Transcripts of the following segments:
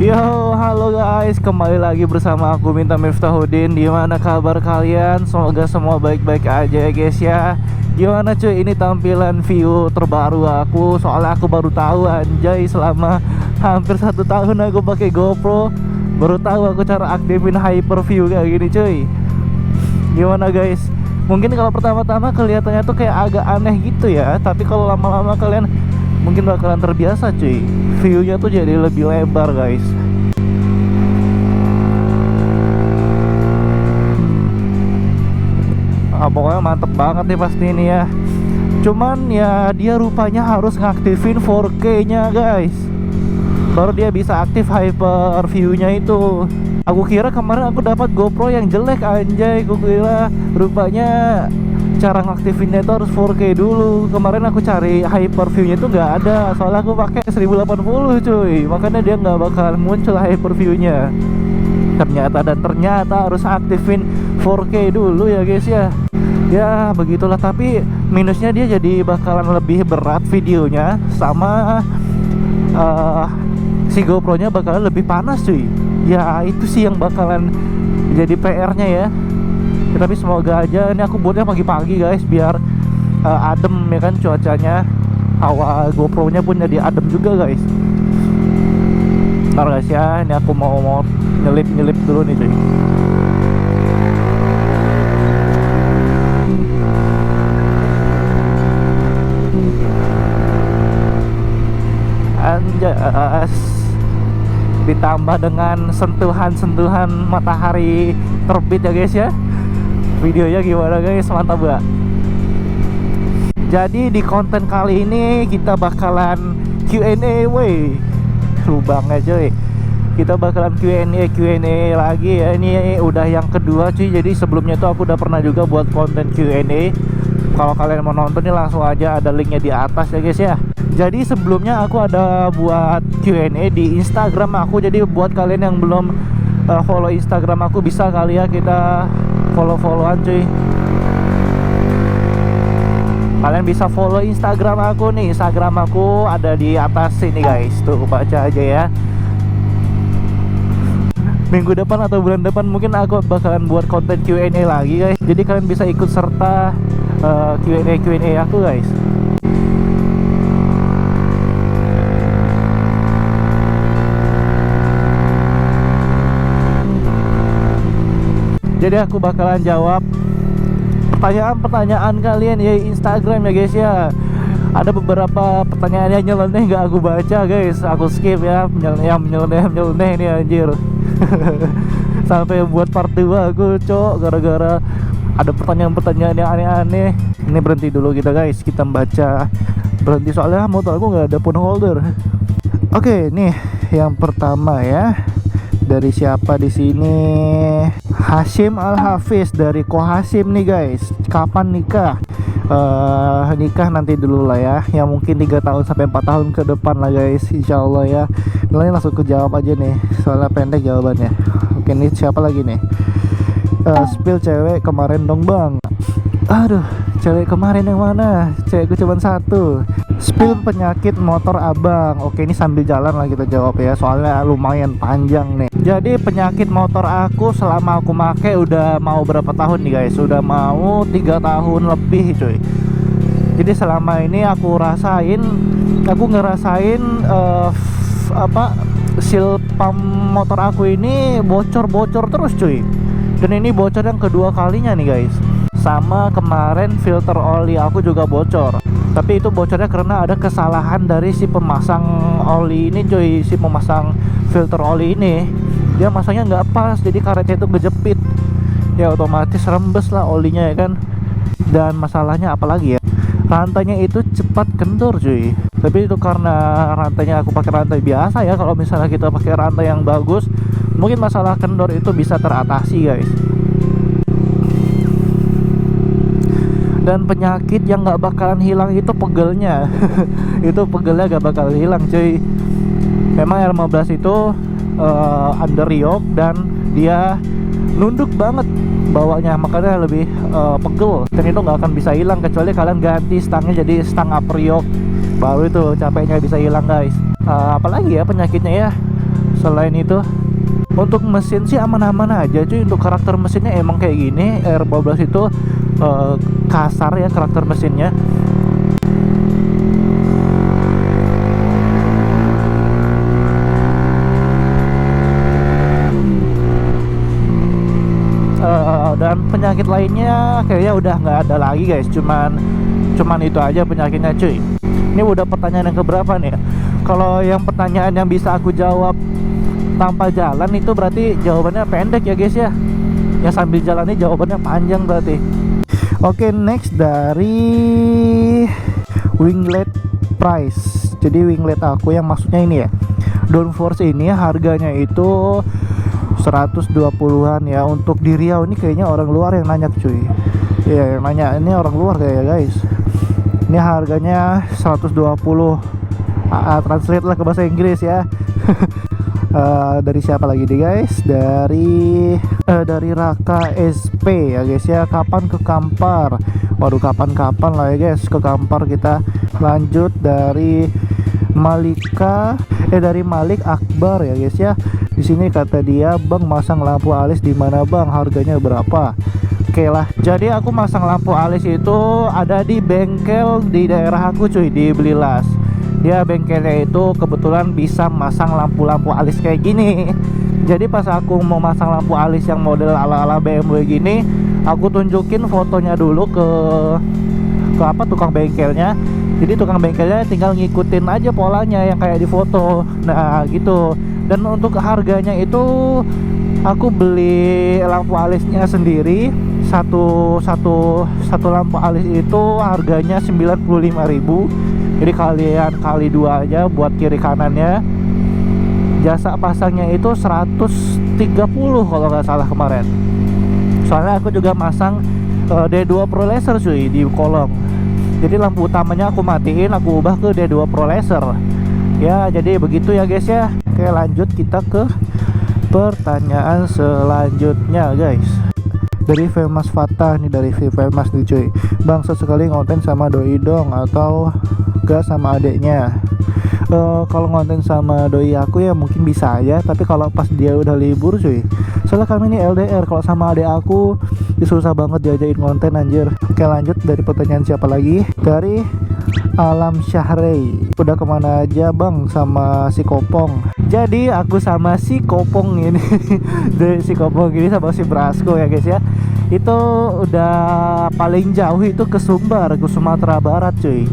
Yo, halo guys, kembali lagi bersama aku Minta Miftahudin. Gimana kabar kalian? Semoga semua baik-baik aja ya guys ya. Gimana cuy, ini tampilan view terbaru aku. Soalnya aku baru tahu anjay, selama hampir 1 tahun aku pakai GoPro, baru tahu aku cara aktifin hyper view kayak gini cuy. Gimana guys? Mungkin kalau pertama-tama kelihatannya tuh kayak agak aneh gitu ya, tapi kalau lama-lama kalian mungkin bakalan terbiasa cuy. View-nya tuh jadi lebih lebar guys. Pokoknya mantep banget nih pasti ini ya. Cuman ya dia rupanya harus ngaktifin 4K nya guys, baru dia bisa aktif hyper view-nya itu. Aku kira kemarin aku dapat GoPro yang jelek anjay. Aku kira rupanya cara ngaktifinnya itu harus 4K dulu. Kemarin aku cari hyper view-nya itu nggak ada, soalnya aku pakai 1080 cuy, makanya dia nggak bakal muncul hyper view-nya. Ternyata harus aktifin 4K dulu ya guys ya. Ya begitulah, tapi minusnya dia jadi bakalan lebih berat videonya, sama si GoPro-nya bakalan lebih panas cuy. Ya itu sih yang bakalan jadi PR-nya ya. Tapi semoga aja, ini aku buatnya pagi-pagi guys, biar adem ya kan cuacanya. Hawa GoPro-nya pun jadi adem juga guys. Ntar guys ya, ini aku mau nyelip dulu nih cuy. Anjas, ditambah dengan sentuhan matahari terbit ya guys ya. Videonya gimana guys, mantap gak? Jadi di konten kali ini kita bakalan Q&A wey. Lubangnya cuy, kita bakalan Q&A lagi ya. Ini udah yang kedua cuy. Jadi sebelumnya tuh aku udah pernah juga buat konten Q&A. Kalau kalian mau nonton nih langsung aja, ada linknya di atas ya guys ya. Jadi sebelumnya aku ada buat Q&A di Instagram aku. Jadi buat kalian yang belum follow Instagram aku, bisa kali ya kita follow-followan cuy. Kalian bisa follow Instagram aku nih. Instagram aku ada di atas sini guys. Tuh baca aja ya. Minggu depan atau bulan depan mungkin aku bakalan buat konten Q&A lagi guys. Jadi kalian bisa ikut serta Q&A aku guys. Jadi aku bakalan jawab pertanyaan-pertanyaan kalian ya Instagram ya guys ya. Ada beberapa pertanyaan yang nyeleneh gak aku baca guys, aku skip ya. Yang nyeleneh ini anjir. Sampai buat part 2 aku cok, gara-gara ada pertanyaan-pertanyaan yang aneh-aneh. Ini berhenti dulu kita guys, kita baca. Berhenti soalnya motor aku nggak ada phone holder. Oke, nih yang pertama ya. Dari siapa di sini? Hashim Al Hafiz dari Ko Hashim nih guys. Kapan nikah? Nikah nanti dulu lah ya. Ya mungkin 3 tahun sampai 4 tahun ke depan lah guys, insya Allah ya. Ini langsung ke jawab aja nih, soalnya pendek jawabannya. Oke, ini siapa lagi nih? Spill cewek kemarin dong bang. Aduh, cewek kemarin yang mana? Cewekku cuma satu. Spill penyakit motor abang. Oke, ini sambil jalan lah kita jawab ya, soalnya lumayan panjang nih. Jadi penyakit motor aku selama aku make udah mau berapa tahun nih guys? Udah mau 3 tahun lebih cuy. Jadi selama ini aku ngerasain seal pump motor aku ini bocor terus cuy. Dan ini bocor yang kedua kalinya nih guys. Sama kemarin filter oli aku juga bocor. Tapi itu bocornya karena ada kesalahan dari si pemasang oli ini cuy. Si pemasang filter oli ini, dia masangnya nggak pas, jadi karetnya itu kejepit. Ya otomatis rembes lah olinya ya kan. Dan masalahnya apalagi ya, rantainya itu cepat kendor cuy. Tapi itu karena rantainya aku pakai rantai biasa ya. Kalau misalnya kita pakai rantai yang bagus, mungkin masalah kendor itu bisa teratasi guys. Dan penyakit yang gak bakalan hilang itu pegelnya. Itu pegelnya gak bakal hilang cuy. Memang R15 itu under yoke dan dia nunduk banget bawanya, makanya lebih pegel. Dan itu gak akan bisa hilang kecuali kalian ganti stangnya jadi stang upper yoke, baru itu capeknya bisa hilang guys. Apalagi ya penyakitnya ya, Selain itu untuk mesin sih aman-aman aja cuy. Untuk karakter mesinnya emang kayak gini. R12 itu kasar ya karakter mesinnya. Dan penyakit lainnya kayaknya udah nggak ada lagi guys. Cuman itu aja penyakitnya cuy. Ini udah pertanyaan yang keberapa nih? Kalau yang pertanyaan yang bisa aku jawab tanpa jalan itu berarti jawabannya pendek ya guys ya. Yang sambil jalan ini jawabannya panjang berarti. Oke, next dari Winglet Price. Jadi winglet aku yang maksudnya ini ya, Downforce ini harganya itu 120-an ya. Untuk di Riau ini kayaknya orang luar yang nanya cuy. Iya, yang nanya ini orang luar kayaknya guys. Ini harganya 120. Translate lah ke bahasa Inggris ya. Dari siapa lagi nih guys? Dari Raka SP ya guys ya. Kapan ke Kampar? Waduh, kapan-kapan lah ya guys ke Kampar kita. Lanjut dari dari Malik Akbar ya guys ya. Di sini kata dia, "Bang, masang lampu alis di mana Bang? Harganya berapa?" Oke lah. Jadi aku masang lampu alis itu ada di bengkel di daerah aku cuy, di Belilas. Dia bengkelnya itu kebetulan bisa masang lampu-lampu alis kayak gini. Jadi pas aku mau masang lampu alis yang model ala-ala BMW gini, aku tunjukin fotonya dulu ke tukang bengkelnya. Jadi tukang bengkelnya tinggal ngikutin aja polanya yang kayak di foto. Nah gitu. Dan untuk harganya itu aku beli lampu alisnya sendiri. Satu lampu alis itu harganya 95.000. Jadi kalian kali 2 aja buat kiri kanannya. Jasa pasangnya itu 130 kalau nggak salah kemarin. Soalnya aku juga masang D2 Pro Laser cuy di kolong. Jadi lampu utamanya aku matiin, aku ubah ke D2 Pro Laser. Ya jadi begitu ya guys ya. Oke, lanjut kita ke pertanyaan selanjutnya guys. Dari Famous Fatah nih, dari Famous nih cuy. "Bang, sesekali ngonten sama doi dong atau gak sama adeknya?" Kalau ngonten sama doi aku ya mungkin bisa aja, tapi kalau pas dia udah libur cuy. Soalnya kami ini LDR. Kalau sama adek aku susah banget diajakin ngonten anjir. Oke, lanjut dari pertanyaan siapa lagi? Dari Alam Syahrei. "Udah kemana aja Bang sama si Kopong?" Jadi aku sama si Kopong ini dari si Kopong ini sama si Brasco ya guys ya, itu udah paling jauh itu ke Sumbar, ke Sumatera Barat cuy,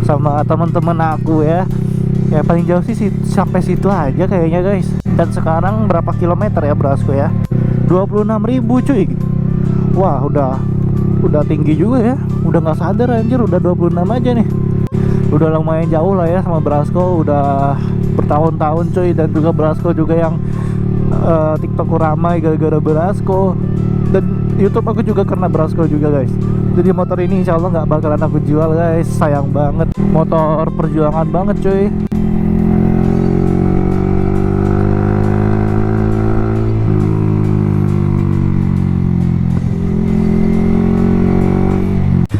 sama temen-temen aku ya. Ya paling jauh sih sampai situ aja kayaknya guys. Dan sekarang berapa kilometer ya Brasco ya? 26.000 cuy. Wah udah tinggi juga ya. Udah nggak sadar anjir udah 26 aja nih. Udah lumayan jauh lah ya sama Brasco. Udah bertahun-tahun cuy. Dan juga Brasco juga yang TikTok ramai gara-gara Brasco. Dan YouTube aku juga karena Brasco juga guys. Jadi motor ini insya Allah nggak bakalan aku jual guys. Sayang banget. Motor perjuangan banget cuy.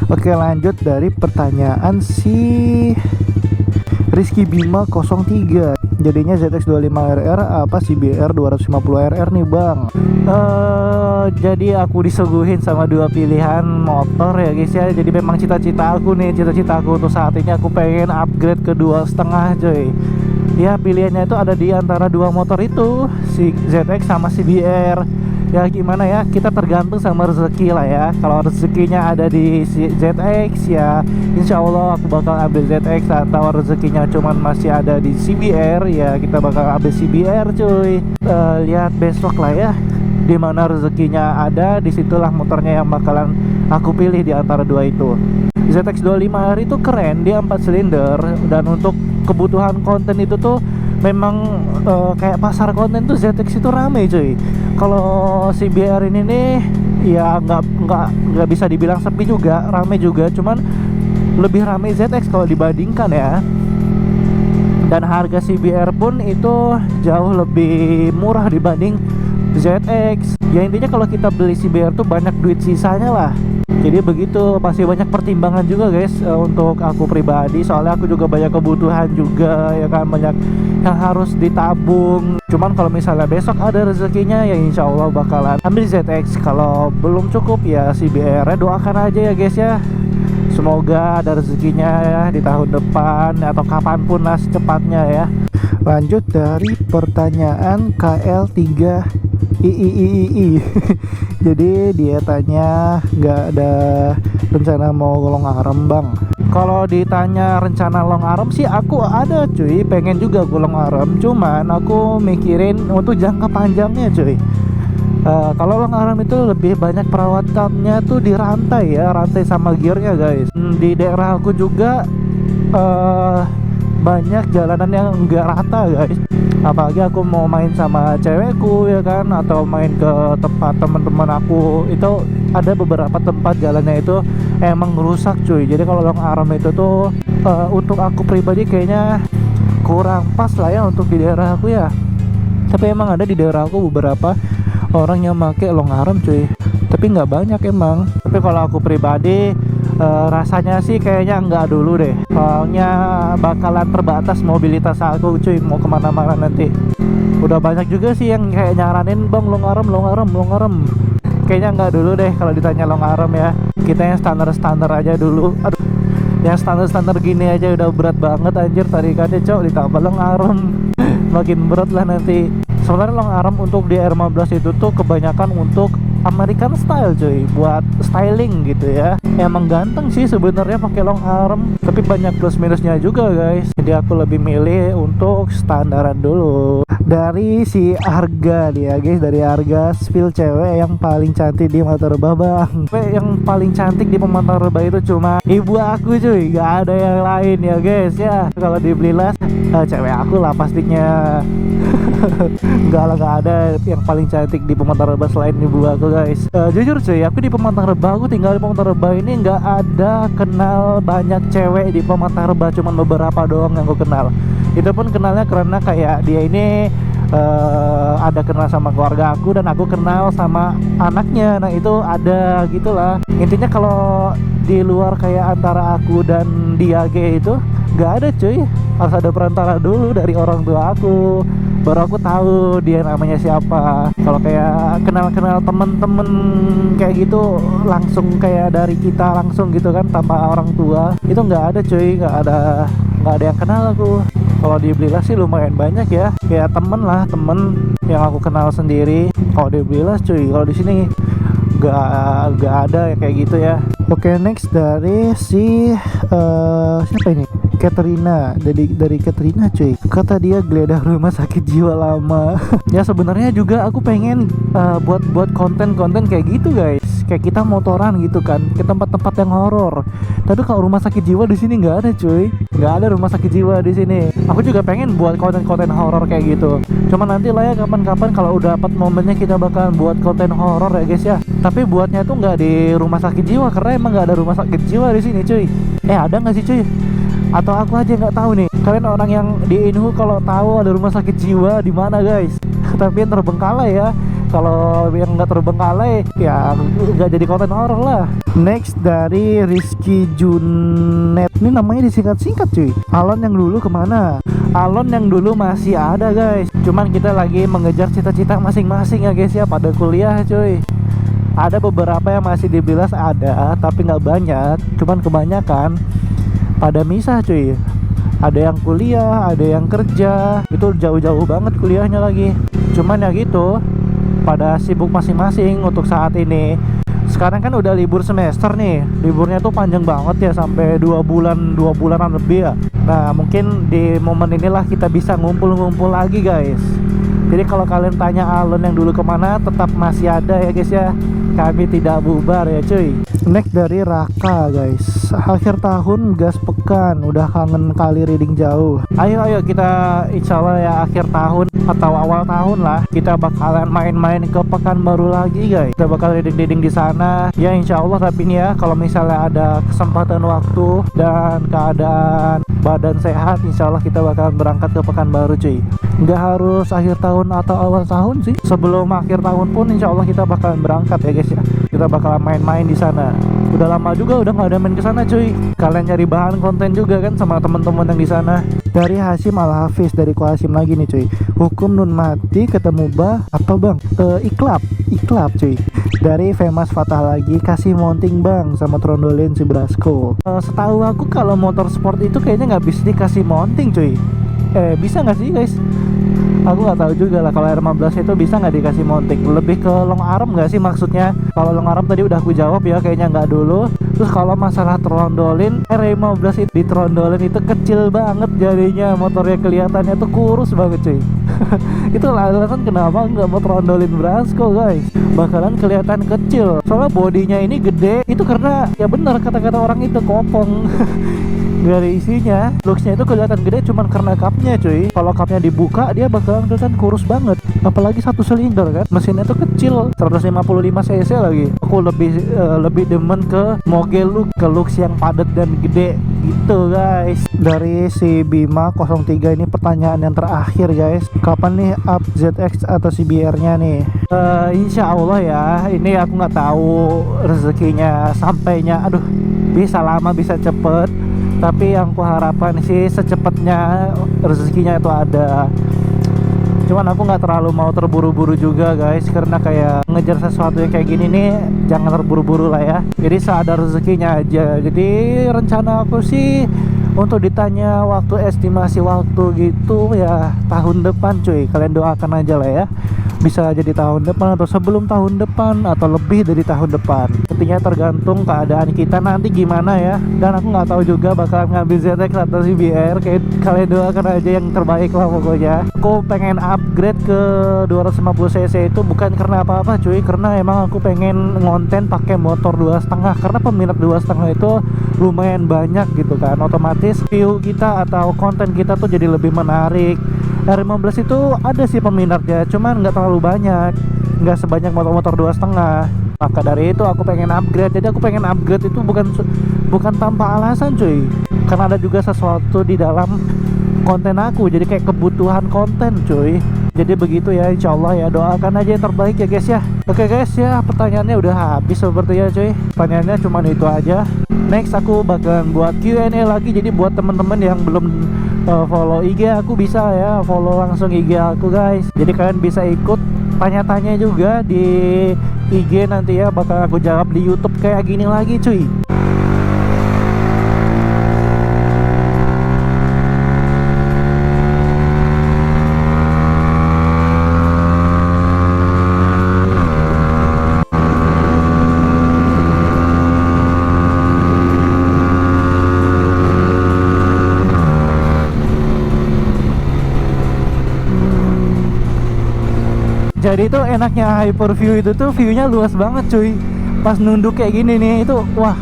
Oke, lanjut dari pertanyaan si Rizky Bima 03. Jadinya ZX25RR apa CBR 250RR nih Bang? Jadi aku disuguhin sama dua pilihan motor ya guys ya. Jadi memang cita-cita aku untuk saat ini aku pengen upgrade ke 2,5 coy. Ya pilihannya itu ada di antara dua motor itu, si ZX sama CBR. Ya gimana ya, kita tergantung sama rezeki lah ya. Kalau rezekinya ada di ZX ya insya Allah aku bakal ambil ZX. Atau rezekinya cuman masih ada di CBR ya kita bakal ambil CBR cuy. Lihat besok lah ya, dimana rezekinya ada, disitulah motornya yang bakalan aku pilih di antara dua itu. ZX25R itu keren, dia 4 silinder. Dan untuk kebutuhan konten itu tuh memang kayak pasar konten tuh ZX itu rame cuy. Kalau CBR ini nih ya nggak bisa dibilang sepi juga, rame juga, cuman lebih rame ZX kalau dibandingkan ya. Dan harga CBR pun itu jauh lebih murah dibanding ZX. Ya intinya kalau kita beli CBR tuh banyak duit sisanya lah. Jadi begitu, masih banyak pertimbangan juga guys, untuk aku pribadi. Soalnya aku juga banyak kebutuhan juga ya kan, banyak yang harus ditabung. Cuman kalau misalnya besok ada rezekinya ya insya Allah bakalan ambil ZX. Kalau belum cukup ya CBR, doakan aja ya guys ya. Semoga ada rezekinya ya di tahun depan atau kapanpun lah secepatnya ya. Lanjut dari pertanyaan KL3 Jadi dia tanya nggak ada rencana mau long arm bang. Kalau ditanya rencana long arm sih aku ada cuy, pengen juga gue long arm. Cuman aku mikirin untuk jangka panjangnya cuy. Kalau long arm itu lebih banyak perawatannya tuh di rantai ya, rantai sama gearnya guys. Di daerah aku juga banyak jalanan yang enggak rata guys. Apalagi aku mau main sama cewekku ya kan, atau main ke tempat teman-teman aku, itu ada beberapa tempat jalannya itu emang rusak cuy. Jadi kalau long arm itu tuh untuk aku pribadi kayaknya kurang pas lah ya untuk di daerah aku ya. Tapi emang ada di daerah aku beberapa orang yang pakai long arm cuy, tapi nggak banyak emang. Tapi kalau aku pribadi rasanya sih kayaknya nggak dulu deh, soalnya bakalan terbatas mobilitas aku cuy, mau kemana-mana nanti. Udah banyak juga sih yang kayak nyaranin bang long arm. Kayaknya nggak dulu deh kalau ditanya long arm ya. Kita yang standar aja dulu. Aduh, yang standar gini aja udah berat banget anjir tarikannya cok, ditambah long arm makin berat lah nanti. Sebenarnya long arm untuk di R15 itu tuh kebanyakan untuk American style cuy, buat styling gitu ya. Emang ganteng sih sebenarnya pakai long arm, tapi banyak plus minusnya juga guys. Jadi aku lebih milih untuk standaran dulu. Dari si Arga dia guys, dari Arga, spill cewek yang paling cantik di Pematang Rebah bang. Yang paling cantik di Pematang Rebah itu cuma ibu aku cuy, gak ada yang lain ya guys ya. Kalau dibeli las cewek aku lah pastinya. Enggak lah, gak ada yang paling cantik di Pematang Rebah selain ibu aku guys. Jujur cuy, aku di Pematang Rebah, aku tinggal di Pematang Rebah ini nggak ada kenal banyak cewek di Pematang Rebah, cuman beberapa doang yang aku kenal. Itu pun kenalnya karena kayak dia ini ada kenal sama keluarga aku dan aku kenal sama anaknya. Nah itu ada gitulah. Intinya kalau di luar kayak antara aku dan dia itu nggak ada cuy, harus ada perantara dulu dari orang tua aku, baru aku tahu dia namanya siapa. Kalau kayak kenal temen-temen kayak gitu langsung kayak dari kita langsung gitu kan tanpa orang tua, itu nggak ada cuy, nggak ada yang kenal aku. Kalau di Blilas sih lumayan banyak ya, kayak temen yang aku kenal sendiri. Kalau di Blilas cuy, kalau di sini nggak ada ya kayak gitu ya. Oke, next dari si siapa ini? Katrina, dari Katrina cuy. Kata dia geledah rumah sakit jiwa lama. Ya sebenarnya juga aku pengen buat konten kayak gitu guys. Kayak kita motoran gitu kan ke tempat-tempat yang horor. Tapi kalau rumah sakit jiwa di sini nggak ada cuy, nggak ada rumah sakit jiwa di sini. Aku juga pengen buat konten horor kayak gitu. Cuma nanti lah ya kapan-kapan kalau udah dapat momennya kita bakalan buat konten horor ya guys ya. Tapi buatnya tuh nggak di rumah sakit jiwa karena emang nggak ada rumah sakit jiwa di sini cuy. Ada nggak sih cuy? Atau aku aja nggak tahu nih. Kalian orang yang di Inhu kalau tahu ada rumah sakit jiwa di mana guys? Tapi yang terbengkalai ya. Kalau yang nggak terbengkalai ya nggak jadi konten horor lah. Next dari Rizky Junet, ini namanya disingkat-singkat cuy. Alon yang dulu kemana? Alon yang dulu masih ada guys, cuman kita lagi mengejar cita-cita masing-masing ya guys ya, pada kuliah cuy. Ada beberapa yang masih di Blilas ada, tapi nggak banyak. Cuman kebanyakan pada misah cuy. Ada yang kuliah, ada yang kerja. Itu jauh-jauh banget kuliahnya lagi. Cuman ya gitu, pada sibuk masing-masing untuk saat ini. Sekarang kan udah libur semester nih, liburnya tuh panjang banget ya, sampai 2 bulanan lebih ya. Nah mungkin di momen inilah kita bisa ngumpul-ngumpul lagi guys. Jadi kalau kalian tanya Alon yang dulu kemana, tetap masih ada ya guys ya. Kami tidak bubar ya cuy. Next dari Raka guys, akhir tahun gas pekan, udah kangen kali reading jauh. Ayo kita insya Allah ya akhir tahun atau awal tahun lah, kita bakalan main-main ke Pekanbaru lagi guys. Kita bakal reading di sana ya insya Allah. Tapi nih ya kalau misalnya ada kesempatan waktu dan keadaan badan sehat, insya Allah kita bakalan berangkat ke Pekanbaru cuy. Nggak harus akhir tahun atau awal tahun sih, sebelum akhir tahun pun insya Allah kita bakalan berangkat ya guys ya. kita bakalan main-main di sana. Udah lama juga udah nggak ada main ke sana cuy. Kalian nyari bahan konten juga kan sama teman-teman yang di sana. Dari Hasyim Al Hafiz, dari Ko Hasyim lagi nih cuy. Hukum nun mati ketemu apa bang? Iklap cuy. Dari Famous Fatah lagi, kasih mounting bang sama trondolin si Brasco. Setahu aku kalau motor sport itu kayaknya nggak bisa dikasih mounting cuy. Bisa nggak sih guys? Aku nggak tahu juga lah kalau R15 itu bisa nggak dikasih mounting. Lebih ke long arm nggak sih maksudnya? Kalau long arm tadi udah aku jawab ya, kayaknya nggak dulu. Terus kalau masalah trondolin, R15 itu di trondolin itu kecil banget jadinya, motornya kelihatannya tuh kurus banget cuy. Itu alasan kenapa nggak mau trondolin Brasco guys, bakalan kelihatan kecil. Soalnya bodinya ini gede, itu karena ya benar kata-kata orang itu kopong. Dari isinya, looksnya itu kelihatan gede cuman karena cupnya cuy. Kalau cupnya dibuka dia bakalan kelihatan kurus banget. Apalagi satu silinder kan, mesinnya tuh kecil, 155 cc lagi. Aku lebih demen ke moge look, ke looks yang padat dan gede gitu guys. Dari si Bima 03 ini pertanyaan yang terakhir guys, kapan nih up ZX atau CBR nya nih? Insya Allah ya, ini aku nggak tahu rezekinya sampainya, aduh bisa lama bisa cepet. Tapi yang ku harapkan sih secepatnya rezekinya itu ada. Cuman aku nggak terlalu mau terburu-buru juga guys, karena kayak ngejar sesuatu yang kayak gini nih jangan terburu-buru lah ya. Jadi seada rezekinya aja. Jadi rencana aku sih untuk ditanya waktu, estimasi waktu gitu ya tahun depan cuy. Kalian doakan aja lah ya, bisa jadi tahun depan atau sebelum tahun depan atau lebih dari tahun depan. Intinya tergantung keadaan kita nanti gimana ya. Dan aku nggak tahu juga bakal ngambil ZX atau CBR. Kayak kalian doakan aja yang terbaik lah pokoknya. Aku pengen upgrade ke 250 cc itu bukan karena apa-apa cuy, karena emang aku pengen ngonten pakai motor 2,5. Karena peminat 2,5 itu lumayan banyak gitu kan, otomatis view kita atau konten kita tuh jadi lebih menarik. R15 itu ada sih peminatnya, cuman nggak terlalu banyak, nggak sebanyak motor-motor 2,5. Maka dari itu aku pengen upgrade. Jadi aku pengen upgrade itu bukan tanpa alasan cuy, karena ada juga sesuatu di dalam konten aku, jadi kayak kebutuhan konten cuy. Jadi begitu ya, insya Allah ya, doakan aja yang terbaik ya guys ya. Oke guys ya, pertanyaannya udah habis sepertinya cuy. Pertanyaannya cuma itu aja. Next aku bakalan buat Q&A lagi. Jadi buat temen-temen yang belum follow IG aku, bisa ya follow langsung IG aku guys. Jadi kalian bisa ikut tanya-tanya juga di IG nanti ya, bakal aku jawab di YouTube kayak gini lagi cuy. Jadi itu enaknya Hyperview itu tuh viewnya luas banget cuy. Pas nunduk kayak gini nih itu wah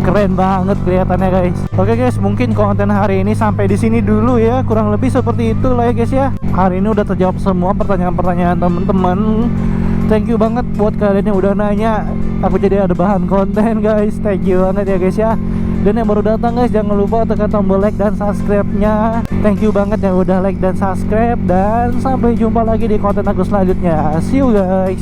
keren banget kelihatannya guys. Oke guys, mungkin konten hari ini sampai di sini dulu ya. Kurang lebih seperti itu lah ya guys ya. Hari ini udah terjawab semua pertanyaan-pertanyaan temen-temen. Thank you banget buat kalian yang udah nanya. Aku jadi ada bahan konten guys. Thank you banget ya guys ya. Dan yang baru datang guys, jangan lupa tekan tombol like dan subscribe-nya. Thank you banget yang udah like dan subscribe. Dan sampai jumpa lagi di konten aku selanjutnya. See you guys.